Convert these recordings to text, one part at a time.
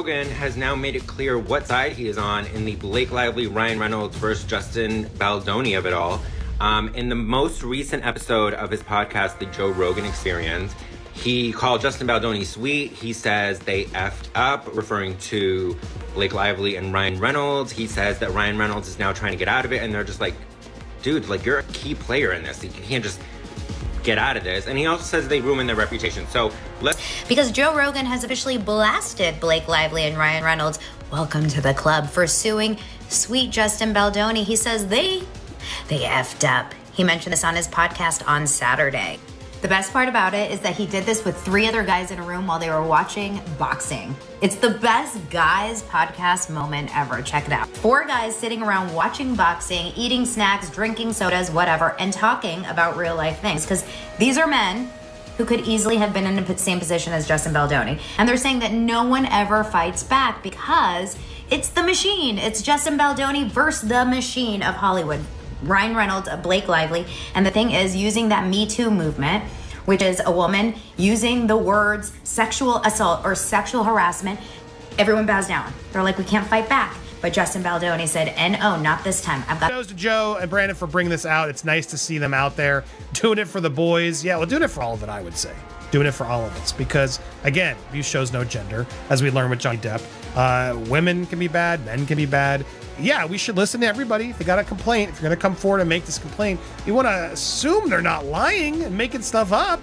Rogan has now made it clear what side he is on in the Blake Lively Ryan Reynolds versus Justin Baldoni of it all. In the most recent episode of his podcast, The Joe Rogan Experience, he called Justin Baldoni sweet. He says they effed up, referring to Blake Lively and Ryan Reynolds. He says that Ryan Reynolds is now trying to get out of it, and they're just like, dude, like, you're a key player in this. You can't just get out of this. And he also says they ruined their reputation. So because Joe Rogan has officially blasted Blake Lively and Ryan Reynolds, welcome to the club, for suing sweet Justin Baldoni. He says they effed up. He mentioned this on his podcast on Saturday. The best part about it is that he did this with 3 other guys in a room while they were watching boxing. It's the best guys podcast moment ever. Check it out. 4 guys sitting around watching boxing, eating snacks, drinking sodas, whatever, and talking about real life things. Because these are men who could easily have been in the same position as Justin Baldoni. And they're saying that no one ever fights back because it's the machine. It's Justin Baldoni versus the machine of Hollywood. Ryan Reynolds, Blake Lively. And the thing is, using that Me Too movement, which is a woman using the words sexual assault or sexual harassment, everyone bows down. They're like, we can't fight back. But Justin Baldoni said, N-O, not this time. Kudos to Joe and Brandon for bringing this out. It's nice to see them out there doing it for the boys. Yeah, well, doing it for all of it, I would say. Doing it for all of us. Because, again, abuse shows no gender, as we learned with Johnny Depp. Women can be bad. Men can be bad. Yeah, we should listen to everybody. If they got a complaint, if you're going to come forward and make this complaint, you want to assume they're not lying and making stuff up.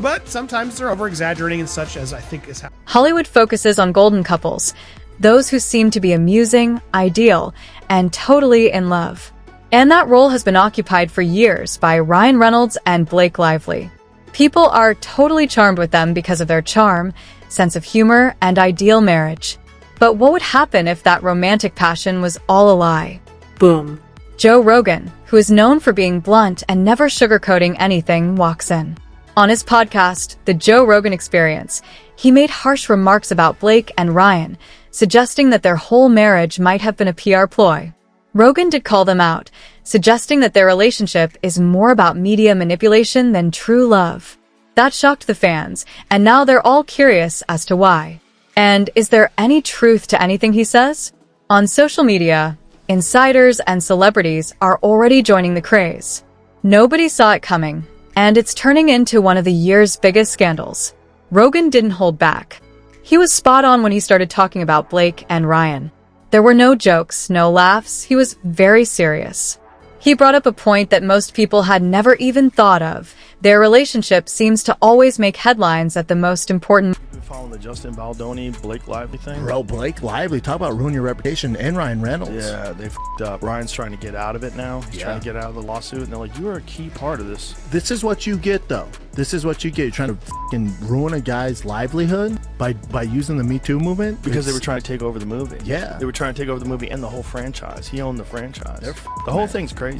But sometimes they're over-exaggerating and such, as I think is happening. Hollywood focuses on golden couples, those who seem to be amusing, ideal, and totally in love. And that role has been occupied for years by Ryan Reynolds and Blake Lively. People are totally charmed with them because of their charm, sense of humor, and ideal marriage. But what would happen if that romantic passion was all a lie? Boom. Joe Rogan, who is known for being blunt and never sugarcoating anything, walks in. On his podcast, The Joe Rogan Experience, he made harsh remarks about Blake and Ryan, suggesting that their whole marriage might have been a PR ploy. Rogan did call them out, suggesting that their relationship is more about media manipulation than true love. That shocked the fans, and now they're all curious as to why. And is there any truth to anything he says? On social media, insiders and celebrities are already joining the craze. Nobody saw it coming, and it's turning into one of the year's biggest scandals. Rogan didn't hold back. He was spot on when he started talking about Blake and Ryan. There were no jokes, no laughs. He was very serious. He brought up a point that most people had never even thought of. Their relationship seems to always make headlines at the most important. Following the Justin Baldoni, Blake Lively thing. Bro, Blake Lively, talk about ruining your reputation, and Ryan Reynolds. Yeah, they f***ed up. Ryan's trying to get out of it now. He's trying to get out of the lawsuit, and they're like, you are a key part of this. This is what you get, though. This is what you get. You're trying to fucking ruin a guy's livelihood by using the Me Too movement. Because they were trying to take over the movie. Yeah. They were trying to take over the movie and the whole franchise. He owned the franchise. The whole thing's crazy.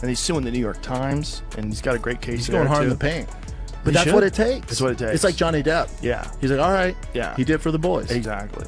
And he's suing the New York Times, and he's got a great case there, too. He's going hard in the paint. But that's what it takes. That's what it takes. It's like Johnny Depp. Yeah. He's like, all right. Yeah. He did for the boys. Exactly.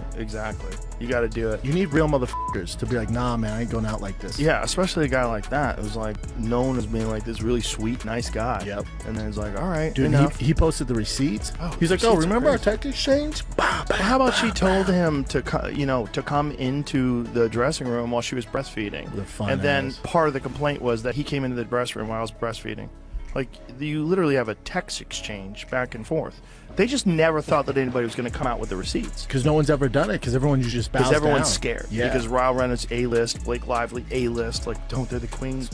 You got to do it. You need real motherfuckers to be like, nah, man, I ain't going out like this. Yeah, especially a guy like that. It was like known as being like this really sweet, nice guy. Yep. And then it's like, all right, dude, he posted the receipts. Oh, he's like, oh, remember our text exchange? Well, how about she told him to come into the dressing room while she was breastfeeding? And then part of the complaint was that he came into the dressing room while I was breastfeeding. Like, you literally have a text exchange back and forth. They just never thought that anybody was going to come out with the receipts. Because no one's ever done it, because everyone just bows down. Because everyone's scared. Yeah. Because Ryan Reynolds, A-list, Blake Lively, A-list. Like, they're the queens.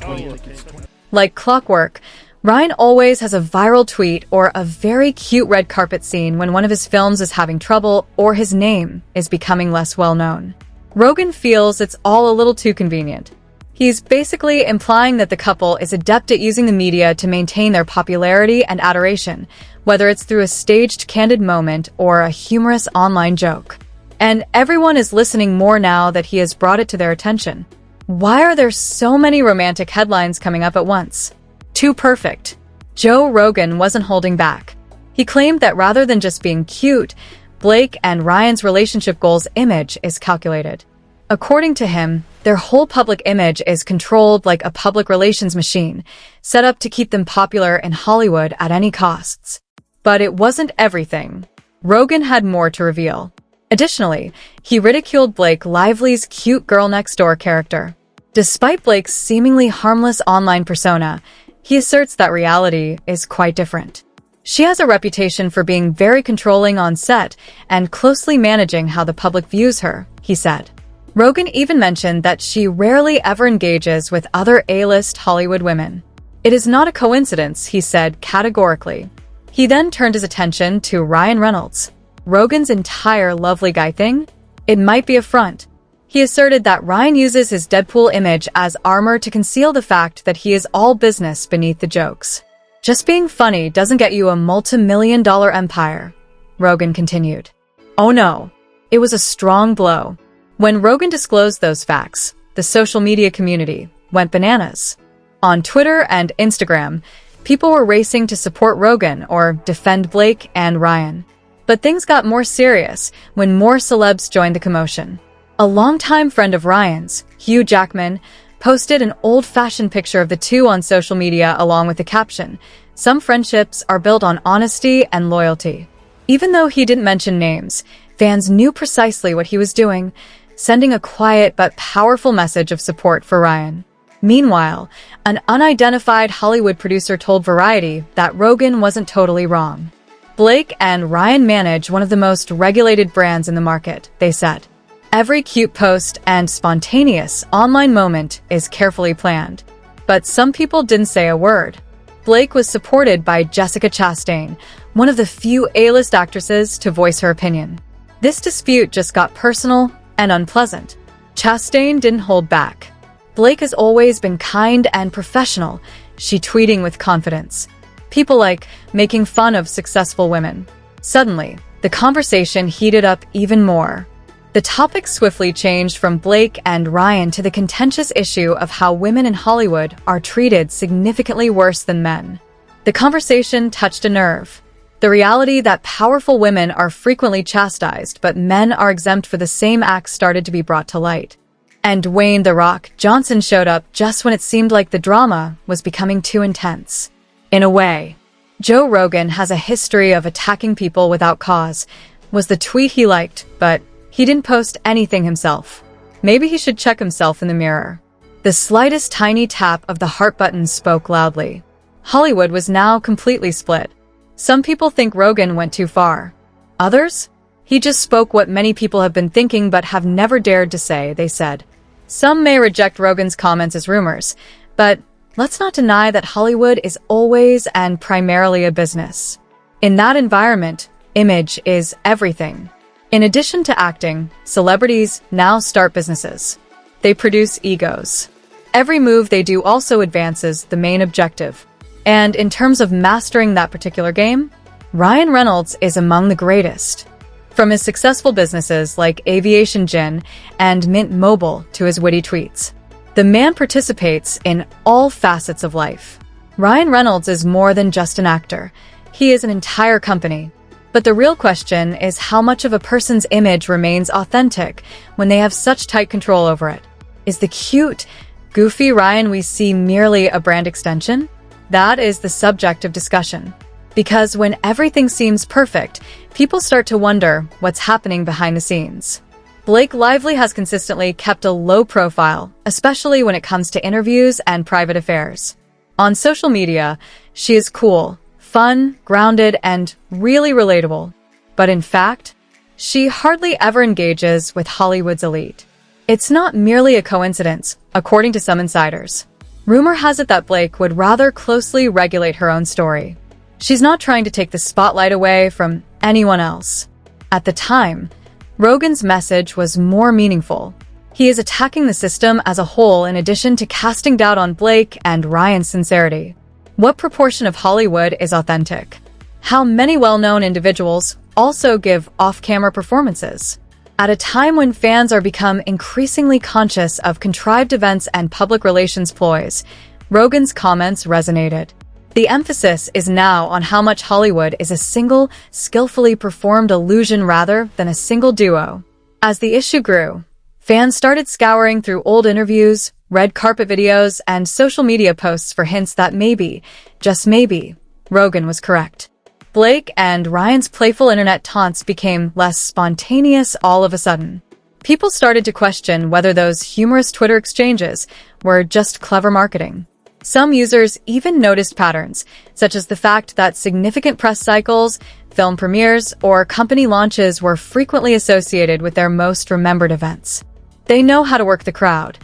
Like clockwork, Ryan always has a viral tweet or a very cute red carpet scene when one of his films is having trouble or his name is becoming less well known. Rogan feels it's all a little too convenient. He's basically implying that the couple is adept at using the media to maintain their popularity and adoration, whether it's through a staged candid moment or a humorous online joke. And everyone is listening more now that he has brought it to their attention. Why are there so many romantic headlines coming up at once? Too perfect. Joe Rogan wasn't holding back. He claimed that rather than just being cute, Blake and Ryan's relationship goals image is calculated. According to him, their whole public image is controlled like a public relations machine, set up to keep them popular in Hollywood at any costs. But it wasn't everything. Rogan had more to reveal. Additionally, he ridiculed Blake Lively's cute girl next door character. Despite Blake's seemingly harmless online persona, he asserts that reality is quite different. She has a reputation for being very controlling on set and closely managing how the public views her, he said. Rogan even mentioned that she rarely ever engages with other A-list Hollywood women. It is not a coincidence, he said categorically. He then turned his attention to Ryan Reynolds. Rogan's entire lovely guy thing? It might be a front. He asserted that Ryan uses his Deadpool image as armor to conceal the fact that he is all business beneath the jokes. Just being funny doesn't get you a multi-million-dollar empire, Rogan continued. Oh no, it was a strong blow. When Rogan disclosed those facts, the social media community went bananas. On Twitter and Instagram, people were racing to support Rogan or defend Blake and Ryan. But things got more serious when more celebs joined the commotion. A longtime friend of Ryan's, Hugh Jackman, posted an old-fashioned picture of the two on social media along with the caption, "Some friendships are built on honesty and loyalty." Even though he didn't mention names, fans knew precisely what he was doing, sending a quiet but powerful message of support for Ryan. Meanwhile, an unidentified Hollywood producer told Variety that Rogan wasn't totally wrong. Blake and Ryan manage one of the most regulated brands in the market, they said. Every cute post and spontaneous online moment is carefully planned. But some people didn't say a word. Blake was supported by Jessica Chastain, one of the few A-list actresses to voice her opinion. This dispute just got personal and unpleasant. Chastain didn't hold back. Blake has always been kind and professional, she tweeting with confidence. People like making fun of successful women. Suddenly, the conversation heated up even more. The topic swiftly changed from Blake and Ryan to the contentious issue of how women in Hollywood are treated significantly worse than men. The conversation touched a nerve. The reality that powerful women are frequently chastised but men are exempt for the same acts started to be brought to light. And Dwayne "The Rock" Johnson showed up just when it seemed like the drama was becoming too intense. In a way, Joe Rogan has a history of attacking people without cause, was the tweet he liked, but he didn't post anything himself. Maybe he should check himself in the mirror. The slightest tiny tap of the heart button spoke loudly. Hollywood was now completely split. Some people think Rogan went too far. Others? He just spoke what many people have been thinking but have never dared to say, they said. Some may reject Rogan's comments as rumors, but let's not deny that Hollywood is always and primarily a business. In that environment, image is everything. In addition to acting, celebrities now start businesses. They produce egos. Every move they do also advances the main objective. And in terms of mastering that particular game, Ryan Reynolds is among the greatest. From his successful businesses like Aviation Gin and Mint Mobile to his witty tweets, the man participates in all facets of life. Ryan Reynolds is more than just an actor. He is an entire company. But the real question is how much of a person's image remains authentic when they have such tight control over it. Is the cute, goofy Ryan we see merely a brand extension? That is the subject of discussion. Because when everything seems perfect, people start to wonder what's happening behind the scenes. Blake Lively has consistently kept a low profile, especially when it comes to interviews and private affairs. On social media, she is cool, fun, grounded, and really relatable. But in fact, she hardly ever engages with Hollywood's elite. It's not merely a coincidence, according to some insiders. Rumor has it that Blake would rather closely regulate her own story. She's not trying to take the spotlight away from anyone else. At the time, Rogan's message was more meaningful. He is attacking the system as a whole in addition to casting doubt on Blake and Ryan's sincerity. What proportion of Hollywood is authentic? How many well-known individuals also give off-camera performances? At a time when fans are become increasingly conscious of contrived events and public relations ploys, Rogan's comments resonated. The emphasis is now on how much Hollywood is a single, skillfully performed illusion rather than a single duo. As the issue grew, fans started scouring through old interviews, red carpet videos, and social media posts for hints that maybe, just maybe, Rogan was correct. Blake and Ryan's playful internet taunts became less spontaneous all of a sudden. People started to question whether those humorous Twitter exchanges were just clever marketing. Some users even noticed patterns, such as the fact that significant press cycles, film premieres, or company launches were frequently associated with their most remembered events. "They know how to work the crowd,"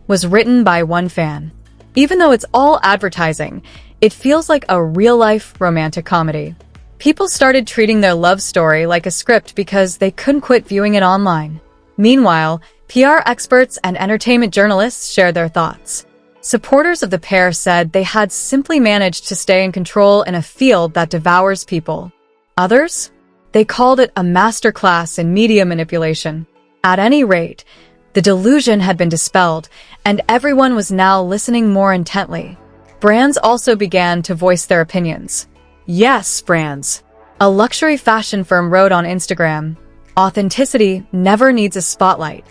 was written by one fan. Even though it's all advertising, it feels like a real-life romantic comedy. People started treating their love story like a script because they couldn't quit viewing it online. Meanwhile, PR experts and entertainment journalists shared their thoughts. Supporters of the pair said they had simply managed to stay in control in a field that devours people. Others? They called it a masterclass in media manipulation. At any rate, the delusion had been dispelled, and everyone was now listening more intently. Brands also began to voice their opinions. Yes, brands. A luxury fashion firm wrote on Instagram, "Authenticity never needs a spotlight."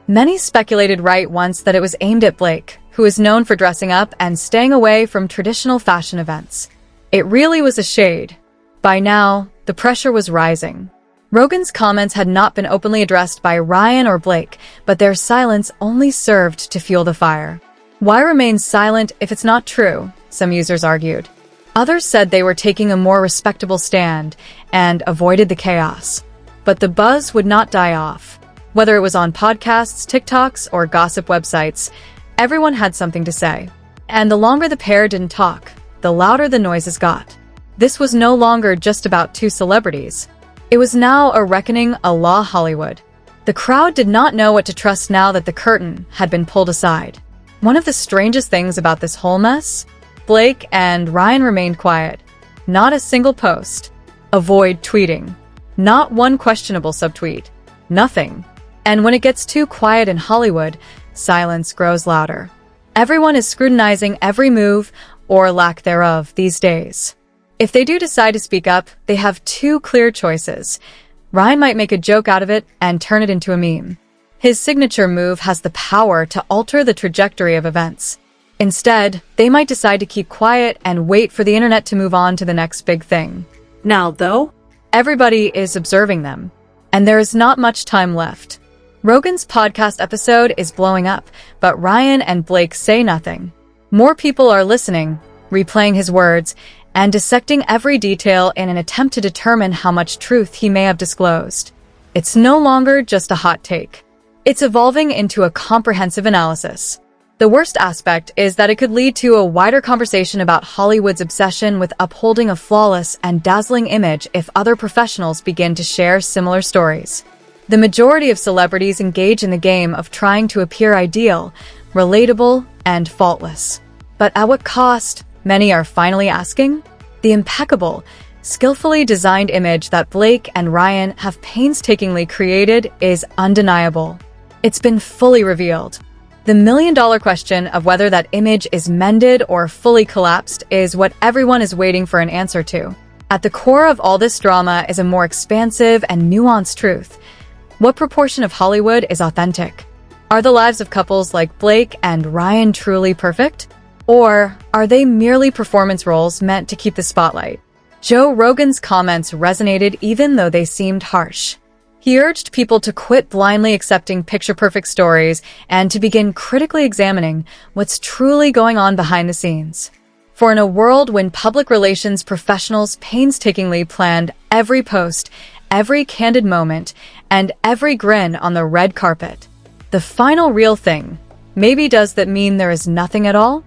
Many speculated right once that it was aimed at Blake, who is known for dressing up and staying away from traditional fashion events. It really was a shade. By now, the pressure was rising. Rogan's comments had not been openly addressed by Ryan or Blake, but their silence only served to fuel the fire. Why remain silent if it's not true? Some users argued. Others said they were taking a more respectable stand and avoided the chaos. But the buzz would not die off. Whether it was on podcasts, TikToks, or gossip websites, everyone had something to say. And the longer the pair didn't talk, the louder the noises got. This was no longer just about two celebrities. It was now a reckoning à la Hollywood. The crowd did not know what to trust now that the curtain had been pulled aside. One of the strangest things about this whole mess? Blake and Ryan remained quiet. Not a single post. Avoid tweeting. Not one questionable subtweet. Nothing. And when it gets too quiet in Hollywood, silence grows louder. Everyone is scrutinizing every move, or lack thereof, these days. If they do decide to speak up, they have two clear choices. Ryan might make a joke out of it and turn it into a meme. His signature move has the power to alter the trajectory of events. Instead, they might decide to keep quiet and wait for the internet to move on to the next big thing. Now, though, everybody is observing them, and there is not much time left. Rogan's podcast episode is blowing up, but Ryan and Blake say nothing. More people are listening, replaying his words, and dissecting every detail in an attempt to determine how much truth he may have disclosed. It's no longer just a hot take. It's evolving into a comprehensive analysis. The worst aspect is that it could lead to a wider conversation about Hollywood's obsession with upholding a flawless and dazzling image if other professionals begin to share similar stories. The majority of celebrities engage in the game of trying to appear ideal, relatable, and faultless. But at what cost, many are finally asking? The impeccable, skillfully designed image that Blake and Ryan have painstakingly created is undeniable. It's been fully revealed. The million-dollar question of whether that image is mended or fully collapsed is what everyone is waiting for an answer to. At the core of all this drama is a more expansive and nuanced truth. What proportion of Hollywood is authentic? Are the lives of couples like Blake and Ryan truly perfect? Or are they merely performance roles meant to keep the spotlight? Joe Rogan's comments resonated even though they seemed harsh. He urged people to quit blindly accepting picture-perfect stories and to begin critically examining what's truly going on behind the scenes. For in a world when public relations professionals painstakingly planned every post, every candid moment, and every grin on the red carpet, the final real thing, maybe does that mean there is nothing at all?